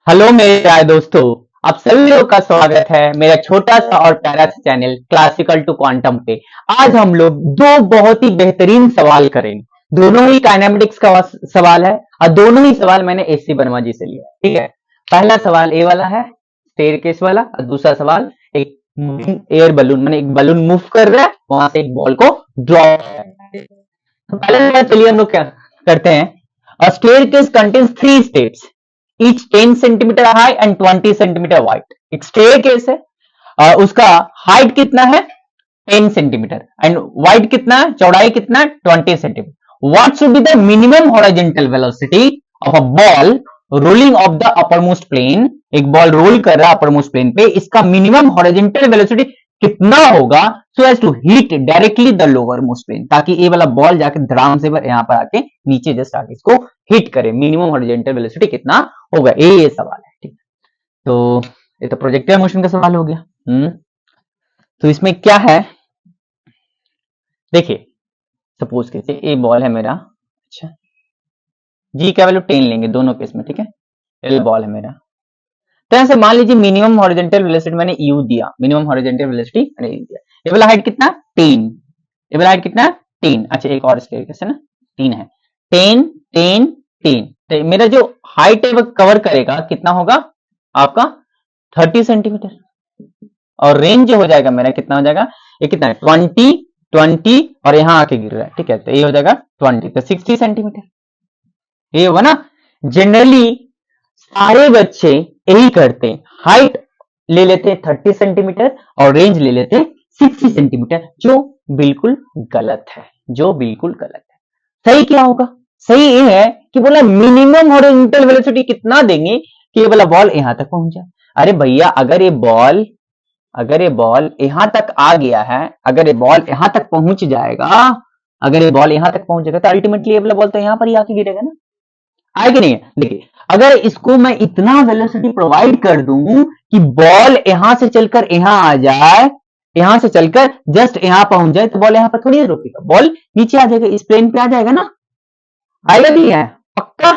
Hello मेरे प्यारे दोस्तों, आप सभी लोग का स्वागत है मेरा छोटा सा और प्यारा सा चैनल क्लासिकल टू क्वांटम पे। आज हम लोग दो बहुत ही बेहतरीन सवाल करेंगे। दोनों ही काइनेमेटिक्स का सवाल है और दोनों ही सवाल मैंने एससी वर्मा जी से लिया है। ठीक है, पहला सवाल ए वाला है, स्टेयरकेस वाला, और दूसरा सवाल एक मूविंग एयर बलून, मैंने एक बलून मूव कर रहा है, वहां से एक बॉल को ड्रॉप कर रहा है। तो पहले सवाल चलिए हम लोग क्या करते हैं। A staircase contains three steps, each 10 centimetre high and 20 centimetre wide. एक स्टेयरकेस है और उसका हाइट कितना है 10 सेंटीमीटर एंड वाइड कितना है, चौड़ाई कितना है 20 centimetre. What should be the minimum horizontal velocity of a ball rolling off the uppermost plane. एक बॉल रोल कर रहा है अपरमोस्ट प्लेन पे, इसका मिनिमम हॉरिजॉन्टल वेलोसिटी कितना होगा so as to hit directly the lowermost plane, ताकि ये वाला बॉल जाके धड़ाम से यहाँ पर आके नीचे जस्ट आके इसको हिट करे। मिनिमम हॉरिजॉन्टल वेलोसिटी कितना होगा, ये सवाल है। ठीक, तो ये तो प्रोजेक्टाइल मोशन का सवाल हो गया। तो इसमें क्या है, देखिए सपोज कीजिए ये बॉल है मेरा, अच्छा जी का वैल्यू 10 लेंगे दोनों केस में। ठीक है, ये बॉल है मेरा, तो ऐसे मान लीजिए मिनिमम हॉरिजॉन्टल वेलोसिटी मैंने यू दिया, मिनिमम हॉरिजॉन्टल वेलोसिटी मैंने यू दिया। ये वाला हाइट कितना 10, ये वाला हाइट कितना 10। अच्छा एक और स्टेयरकेस है ना, 3 है, 10 10 10। तो मेरा जो हाइट है वो कवर करेगा कितना होगा आपका 30 सेंटीमीटर, और रेंज जो हो जाएगा मेरा कितना हो जाएगा, ये कितना है 20 20 और यहां आके गिर रहा है। ठीक है, तो ये हो जाएगा 20, तो 60 सेंटीमीटर ये होगा ना। जनरली सारे बच्चे यही करते हैं, हाइट ले लेते हैं 30 सेंटीमीटर और रेंज ले लेते हैं 60 सेंटीमीटर, जो बिल्कुल गलत है, जो बिल्कुल गलत है। सही क्या होगा, सही ये है कि बोला मिनिमम हॉरिजॉन्टल वेलोसिटी कितना देंगे कि ये वाला बॉल यहां तक पहुंच जाए। अरे भैया अगर ये बॉल यहां तक आ गया है, अगर ये बॉल यहां तक पहुंच जाएगा, अगर ये बॉल यहां तक पहुंच जाएगा तो अल्टीमेटली ये वाला बॉल तो यहां पर ही आके गिरेगा ना, आए कि नहीं है। देखिए अगर इसको मैं इतना वेलोसिटी प्रोवाइड कर दूं कि बॉल यहां से चलकर यहां आ जाए, यहां से चलकर जस्ट यहां पहुंच जाए, तो बॉल यहां पर थोड़ी रुकेगा, बॉल नीचे आ जाएगा, इस प्लेन पे आ जाएगा ना, आएगा नहीं है पक्का।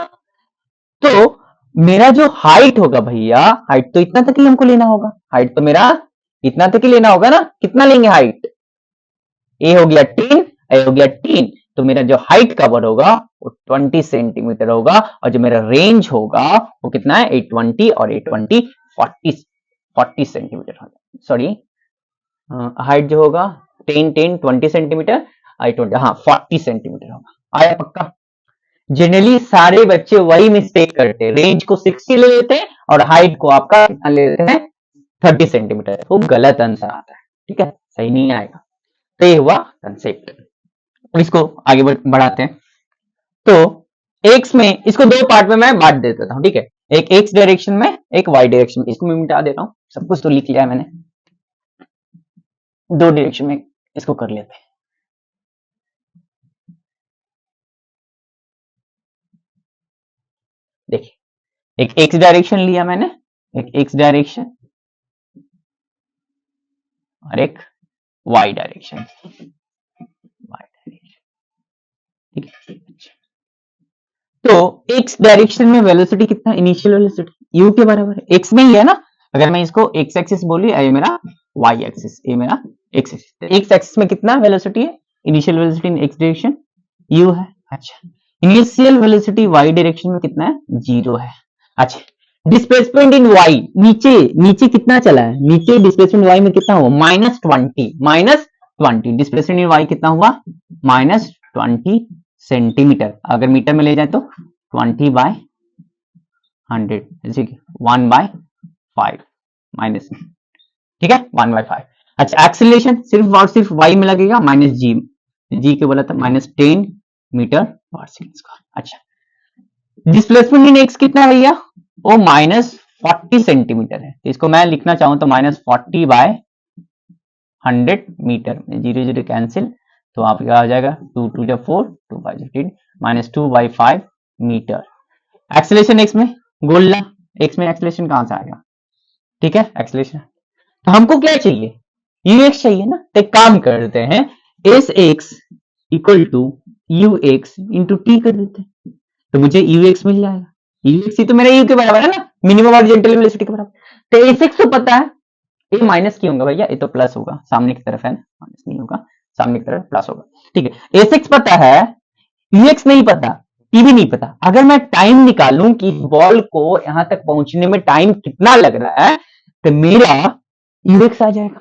तो मेरा जो हाइट होगा भैया, हाइट तो इतना तक ही हमको लेना होगा, हाइट तो मेरा इतना तक ही लेना होगा ना। कितना लेंगे हाइट, ए हो गया 10, ए हो गया 10, तो मेरा जो हाइट कवर होगा वो 20 सेंटीमीटर होगा, और जो मेरा रेंज होगा वो कितना है 820, और 820 40 सेंटीमीटर होगा। सॉरी, हाइट जो होगा 10 10 20 सेंटीमीटर, आई 20 हाँ 40 सेंटीमीटर होगा। आया पक्का। जनरली सारे बच्चे वही मिस्टेक करते हैं, रेंज को 60 ले लेते हैं और हाइट को आपका कितना ले लेते हैं 30 सेंटीमीटर, वो गलत आंसर आता है। ठीक है, सही नहीं आएगा। तो ये हुआ कंसेप्ट, इसको आगे बढ़ाते हैं। तो एक्स में इसको दो पार्ट में मैं बांट देता हूं। ठीक है, एक एक्स डायरेक्शन में, एक वाई डायरेक्शन में, इसको मैं मिटा देता हूं, सब कुछ तो लिख लिया है मैंने, दो डायरेक्शन में इसको कर लेते हैं। देखिए एक एक्स डायरेक्शन लिया मैंने, एक एक्स डायरेक्शन और एक वाई डायरेक्शन, ठीक है। तो एक्स डायरेक्शन में वेलोसिटी कितना, इनिशियल वेलोसिटी यू के बराबर है, एक्स में ही है ना। अगर मैं इसको एक्स एक्सिस बोली, ये मेरा वाई एक्सिस, ये मेरा एक्स एक्सिस, एक्स एक्सिस में कितना वेलोसिटी है, initial velocity in x direction you है। अच्छा, इनिशियल वेलोसिटी वाई डायरेक्शन में कितना है, 0 है। अच्छा, डिस्प्लेसमेंट इन वाई, नीचे नीचे कितना चला है, नीचे डिस्प्लेसमेंट वाई में कितना हुआ -20 डिस्प्लेसमेंट इन वाई कितना हुआ -20 सेंटीमीटर। अगर मीटर में ले जाए तो 20/100, जैसे कि 1/5 माइनस, ठीक है 1/5। अच्छा, एक्सीलरेशन सिर्फ और सिर्फ वाई में लगेगा -g, जी के बोला था -10 मीटर पर सेकंड। अच्छा, डिस्प्लेसमेंट इन एक्स कितना है भैया, वो -40 सेंटीमीटर है, तो इसको मैं लिखना चाहूं तो -40/100 मीटर में 0 0 कैंसिल, तो आप क्या हो जाएगा 2 2 जा 4 2 5 15 -2/5 मीटर। एक्सेलरेशन एक्स में गोल्ला, एक्स में एक्सेलरेशन कहां से आएगा, ठीक है एक्सेलरेशन। तो हमको क्या चाहिए, यूएक्स चाहिए ना, तो एक काम करते हैं s x equal to u x into t कर देते हैं, तो मुझे यू एक्स मिल जाएगा। यूएक्स तो मेरा यू के बराबर है ना, मिनिमम हॉरिजॉन्टल वेलोसिटी के बराबर। तो ए6 तो पता है, ए माइनस क्यों होगा भैया, ये तो प्लस होगा, सामने की तरफ है ना, माइनस नहीं होगा, सामने की तरफ प्लस होगा। ठीक है, ए6 पता है, यूएक्स नहीं पता, टी भी नहीं पता। अगर मैं टाइम निकालूं कि बॉल को यहां तक पहुंचने में टाइम कितना लग रहा है, तो मेरा यूएक्स आ जाएगा,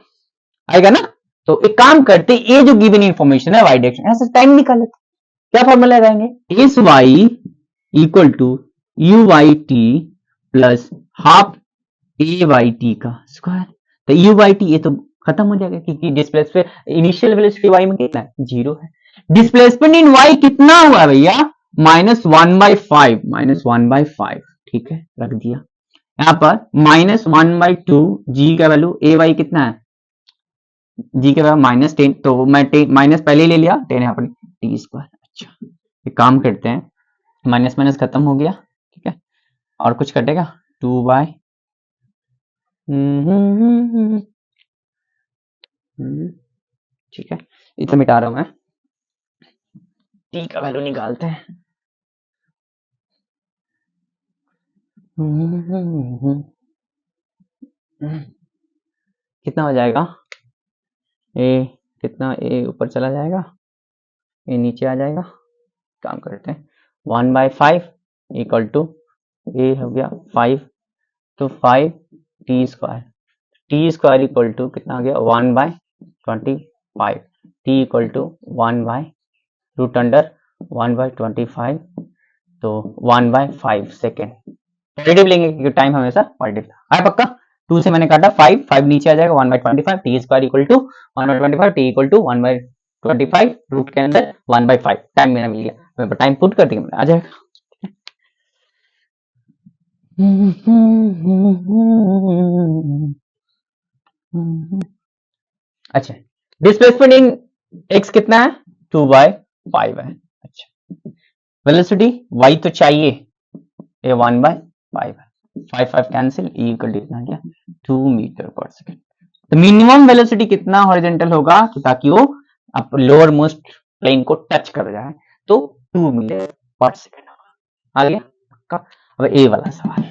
आएगा ना। तो एक काम करते, ये जो गिवन इंफॉर्मेशन है वाई डायरेक्शन, ऐसे टाइम निकाल लेते, क्या फॉर्मूला लगाएंगे, s y equal to u y t plus half a y t का स्क्वायर। तो यू वाई टी ये तो खत्म हो जाएगा, क्योंकि डिस्प्लेसमेंट इनिशियल वेलोसिटी वाई में कितना है, 0 है। डिस्प्लेसमेंट इन वाई कितना हुआ भैया, -1/5, -1/5। ठीक है, रख दिया। यहां पर -1/2 जी का वैल्यू, ए वाई कितना है, जी के बराबर -10, तो मैं माइनस पहले ही ले लिया, 10 यहाँ पर टी स्क्वायर। अच्छा, एक काम करते हैं, माइनस माइनस खत्म हो गया, ठीक है, और कुछ कटेगा, 2/, ठीक है, इतना मिटा रहा हूं मैं, टी का वैल्यू निकालते हैं। कितना हो जाएगा, ए कितना, ए ऊपर चला जाएगा, ए नीचे आ जाएगा, काम करते हैं, 1/5 इक्वल टू ए हो गया 5, तो 5 t square, t square equal to कितना आ गया, 1/25, टी इक्वल टू 1/√1/25, तो 1/5 सेकेंड। पॉजिटिव लेंगे क्योंकि टाइम हमेशा पॉजिटिव था, है पक्का। 2 से मैंने काटा 5 नीचे आ जाएगा, 1/25, t square equal to 1/25, t equal to 1/25, root के अंदर 1/5, टाइम मेरा मिल गया, टाइम पुट कर दिया, आ जाएगा। अच्छा, डिस्प्लेसमेंट इन एक्स कितना है, 2/5 है। अच्छा, वेलोसिटी वाई तो चाहिए, ये 1/5 है, 5 कैंसिल, ई इक्वल टू कितना गया, 2 मीटर पर सेकेंड। तो मिनिमम वेलोसिटी कितना हॉरिजॉन्टल होगा, तो ताकि वो आप लोअर मोस्ट प्लेन को टच कर जाए, तो 2 मीटर पर सेकेंड होगा। आ गया। अब ए वाला सवाल,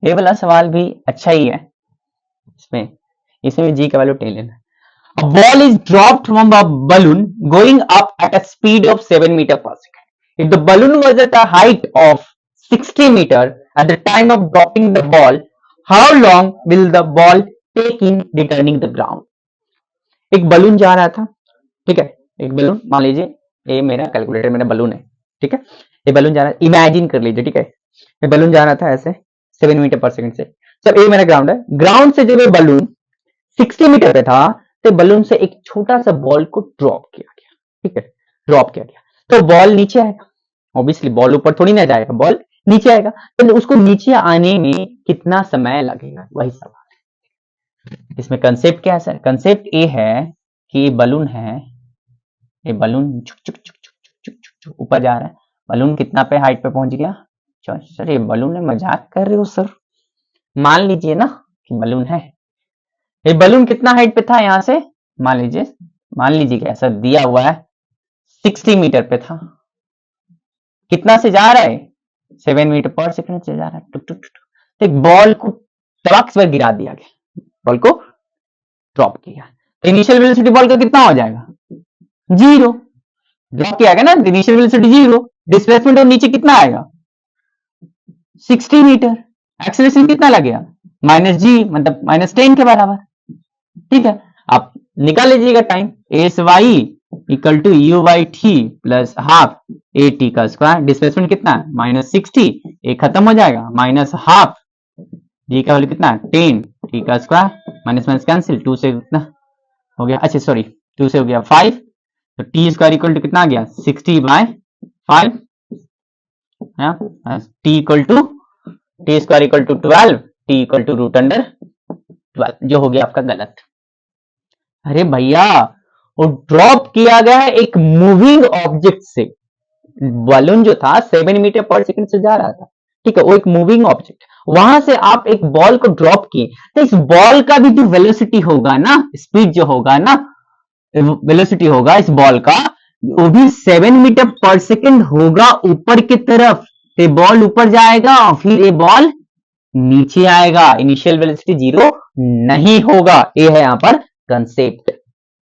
ये वाला सवाल भी अच्छा ही है, इसमें जी का वैल्यू 10 लेना। A ball is dropped from a balloon going up at a speed of 7 meter per second. If the balloon was at a height of 60 meter at the time of dropping the ball, how long will the ball take in returning the ground? एक balloon जा रहा था, ठीक है, एक balloon, मान लीजिए ये मेरा कैलकुलेटर, मेरा बलून है, ठीक है, ये बलून जा रहा है, इमेजिन कर लीजिए, ठीक है, ये बलून जा रहा था ऐसे 7 मीटर पर सेकंड से। जब ये मेरा ग्राउंड है, ग्राउंड से जब ये बलून 60 मीटर पे था, तो बलून से एक छोटा सा बॉल को ड्रॉप किया गया, ठीक है, ड्रॉप किया गया, तो बॉल नीचे आएगा, ऑब्वियसली बॉल ऊपर थोड़ी ना जाएगा, बॉल नीचे आएगा, तो उसको नीचे आने में कितना समय लगेगा, वही सवाल है। इसमें कंसेप्ट क्या है सर, कंसेप्ट ये है कि ये बलून है, ये बलून चुक चुक चुक चुक चुक चुक चुक ऊपर जा रहा है, बलून कितना पे हाइट पे पहुंच गया, सर ये बलून है, मजाक कर रहे हो सर, मान लीजिए ना कि बलून है, ये बलून कितना हाइट पे था, यहां से मान लीजिए क्या सर दिया हुआ है 60 मीटर पे था, कितना से जा रहा है, 7 मीटर पर सेकंड से जा रहा है, टुक टुक टुक, एक बॉल को तड़क से गिरा दिया गया, बॉल को ड्रॉप किया, तो इनिशियल वेलोसिटी बॉल का कितना हो जाएगा, 0, ड्रॉप किया गया ना, इनिशियल वेलोसिटी 0, डिस्प्लेसमेंट और नीचे कितना आएगा, 60 मीटर, एक्सेलरेशन कितना लगेगा, -g, मतलब -10 के बराबर, ठीक है। आप निकाल लीजिएगा time, s y equal to u by t plus half a t का स्क्वायर, डिस्प्लेसमेंट कितना है, -60, एक खत्म हो जाएगा, माइनस हाफ जी का वैल्यू कितना है, 10, टी का स्क्वायर, माइनस माइनस कैंसिल, 2 से कितना हो गया, अच्छा सॉरी 2 से हो गया 5, तो टी स्क्वायर इक्वल टू कितना आ गया, 60/5, t equal to, t square equal to 12, t equal to √12, जो हो गया आपका गलत। अरे भैया वो ड्रॉप किया गया है एक मूविंग ऑब्जेक्ट से, बलून जो था 7 मीटर पर सेकंड से जा रहा था, ठीक है, वो एक मूविंग ऑब्जेक्ट, वहां से आप एक बॉल को ड्रॉप किए, तो इस बॉल का भी जो वेलोसिटी होगा ना, स्पीड जो होगा ना, वेलोसिटी होगा इस बॉल का, वो भी 7 मीटर पर सेकेंड होगा ऊपर की तरफ। तो बॉल ऊपर जाएगा और फिर ये बॉल नीचे आएगा, इनिशियल वेलोसिटी जीरो नहीं होगा। ये है यहां पर कंसेप्ट,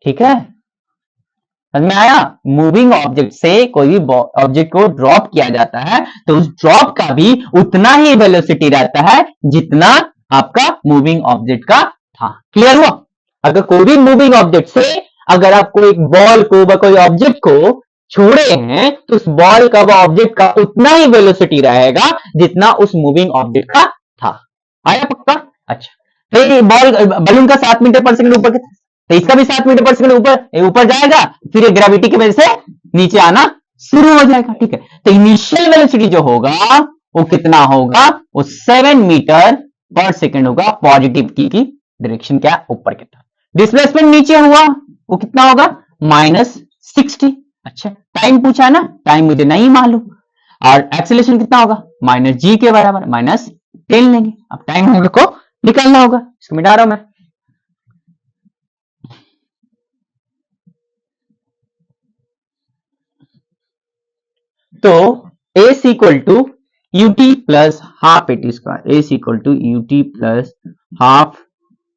ठीक है, समझ में आया। मूविंग ऑब्जेक्ट से कोई भी ऑब्जेक्ट को ड्रॉप किया जाता है तो उस ड्रॉप का भी उतना ही वेलोसिटी रहता है जितना आपका मूविंग ऑब्जेक्ट का था। क्लियर हुआ। अगर कोई भी मूविंग ऑब्जेक्ट से अगर आप कोई बॉल को कोई ऑब्जेक्ट को छोड़े हैं तो उस बॉल का, वो ऑब्जेक्ट का उतना ही वेलोसिटी रहेगा जितना उस मूविंग ऑब्जेक्ट का था। आया पक्का। अच्छा, तो बॉल बलून का 7 मीटर पर सेकंड ऊपर, तो इसका भी 7 मीटर पर सेकंड ऊपर ऊपर जाएगा, फिर ग्रेविटी की वजह से नीचे आना शुरू हो जाएगा। ठीक है, तो इनिशियल वेलोसिटी जो होगा वो कितना होगा, वो 7 मीटर पर सेकंड होगा। पॉजिटिव की डायरेक्शन क्या, ऊपर की तरफ। डिस्प्लेसमेंट नीचे हुआ वो कितना होगा, -60। अच्छा, टाइम पूछा ना, टाइम मुझे नहीं मालूम, और एक्सेलरेशन कितना होगा, -g के बराबर, -10 लेंगे। अब टाइम हम लोग को निकालना होगा, इसको मिटा रहा हूं मैं। तो s equal to u t plus half a t square, s equal to u t plus half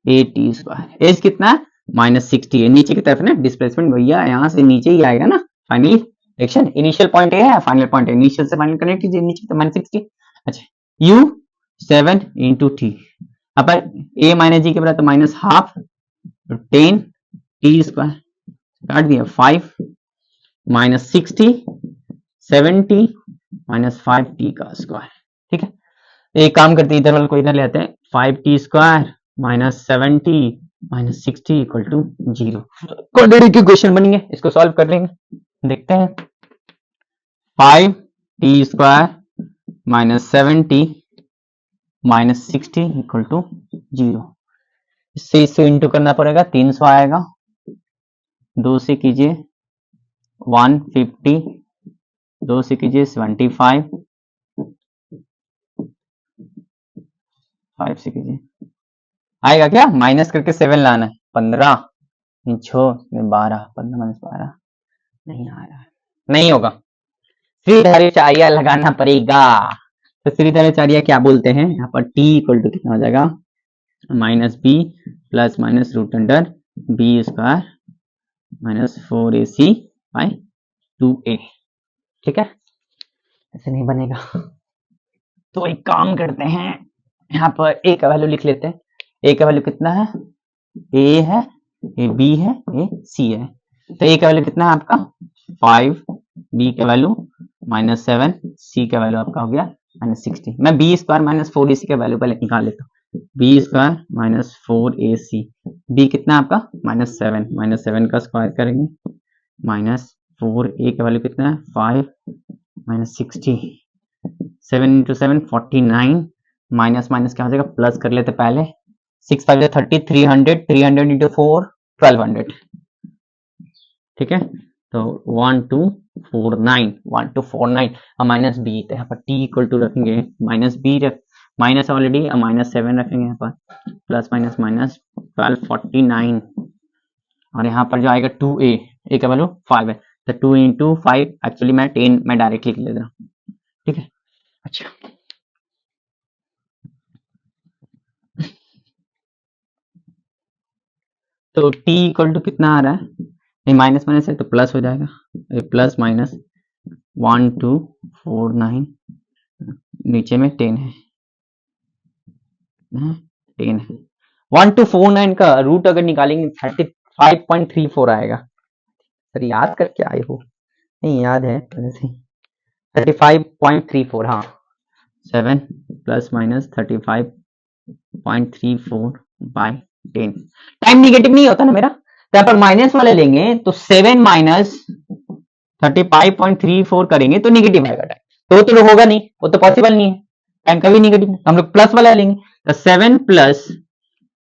a t square. S कितना है, -60 है, नीचे की तरफ ना डिस्प्लेसमेंट भैया यहां से नीचे ही आएगा ना, finally direction, initial point A है, फाइनल पॉइंट है, इनिशियल से फाइनल कनेक्ट कीजिए, नीचे तो -60। अच्छा, u 7 इंटू टी, अपन ए माइनस जी के बराबर, तो माइनस हाफ, 10 टी स्क्वायर, काट दिया 5 -60 70 -5t का स्क्वायर। ठीक है, एक काम करते हैं, इधर वाले को इधर ले आते हैं, 5t square -70 -60 equal to 0। Quadratic की क्वेश्चन बनेंगे, इसको सॉल्व कर लेंगे, देखते हैं। 5t square -70 -60 equal to 0। इससे इंटू करना पड़ेगा, 300 आएगा, 2 से कीजिए 150, 2 से कीजिए 75, 5 से कीजिए, आएगा क्या, माइनस करके 7 लाना है, 15 6 12, 15 - 12 नहीं आ रहा है, नहीं होगा, श्रीधराचार्य लगाना पड़ेगा। तो श्रीधराचार्य क्या बोलते हैं यहाँ पर, t इक्वल टू कितना हो जाएगा, -b plus minus root under b square -4ac by 2a। ठीक है, ऐसे नहीं बनेगा, तो एक काम करते हैं, यहाँ पर a का वैल्यू लिख लेते हैं। a का वैल्यू कितना है, a है, a b है, a c है। तो a का वैल्यू कितना है आपका 5, b का वैल्यू -7, c का वैल्यू आपका हो गया -60। मैं b स्क्वायर -4ac का वैल्यू पहले निकाल लेता हूँ, b स्क्वायर -4ac, b कितना है आपका -7, -7 का स्क्वायर करेंगे, -4a का वैल्यू कितना है 5 -60, 7 इंटू 7 49, माइनस माइनस क्या हो जाएगा, प्लस कर लेते पहले, 6 5 30, 300, 300 इंटू 4 1200। ठीक है, तो 1249, 1249 माइनस बी, तो यहाँ पर टी इक्वल टू रखेंगे -b, माइनस ऑलरेडी, -7 रखेंगे यहाँ पर, प्लस माइनस माइनस 1249, और यहाँ पर जो आएगा 2a, a का वैल्यू 5 है, तो 2 इंटू 5, एक्चुअली मैं 10 मैं डायरेक्टली लिख लेता हूँ। ठीक है, अच्छा, तो t इक्वल टू कितना आ रहा है, नहीं माइनस माइनस है तो प्लस हो जाएगा, प्लस माइनस 1249, नीचे में 10 है, 10 है, 1249 का रूट अगर निकालेंगे 35.34 आएगा। सर याद करके आए हो, नहीं याद है पहले से, 35.34, हाँ 7 plus minus 35.34 by 10। Time negative नहीं होता ना मेरा, तो यहाँ पर माइनस वाले लेंगे तो 7 माइनस 35.34 करेंगे तो निगेटिव आएगा टाइम, तो होगा नहीं, वो तो पॉसिबल नहीं है, टाइम कभी निगेटिव, हम लोग प्लस वाला लेंगे, तो 7 प्लस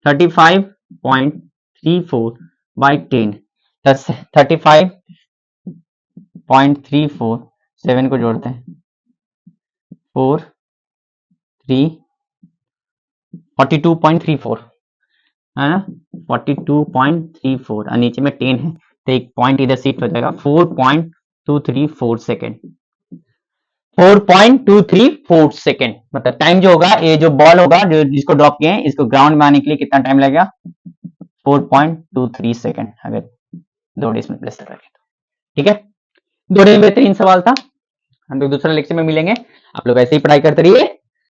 35.34 बाई 10, 35.34, 7 को जोड़ते हैं 4 42.34 है ना, 42.34 और नीचे में 10 है तो एक पॉइंट इधर शिफ्ट हो जाएगा 4.234 सेकेंड। 4.234 सेकेंड मतलब टाइम जो होगा, ये जो बॉल होगा जो जिसको ड्रॉप किए हैं इसको ग्राउंड में आने के लिए कितना टाइम लगेगा, 4.23 सेकेंड अगर 2 डेसिमल प्लेस तक रखें तो। ठीक है, 2 बेहतरीन सवाल था। हम लोग दूसरे लेक्चर में मिलेंगे, आप लोग ऐसे ही पढ़ाई करते रहिए।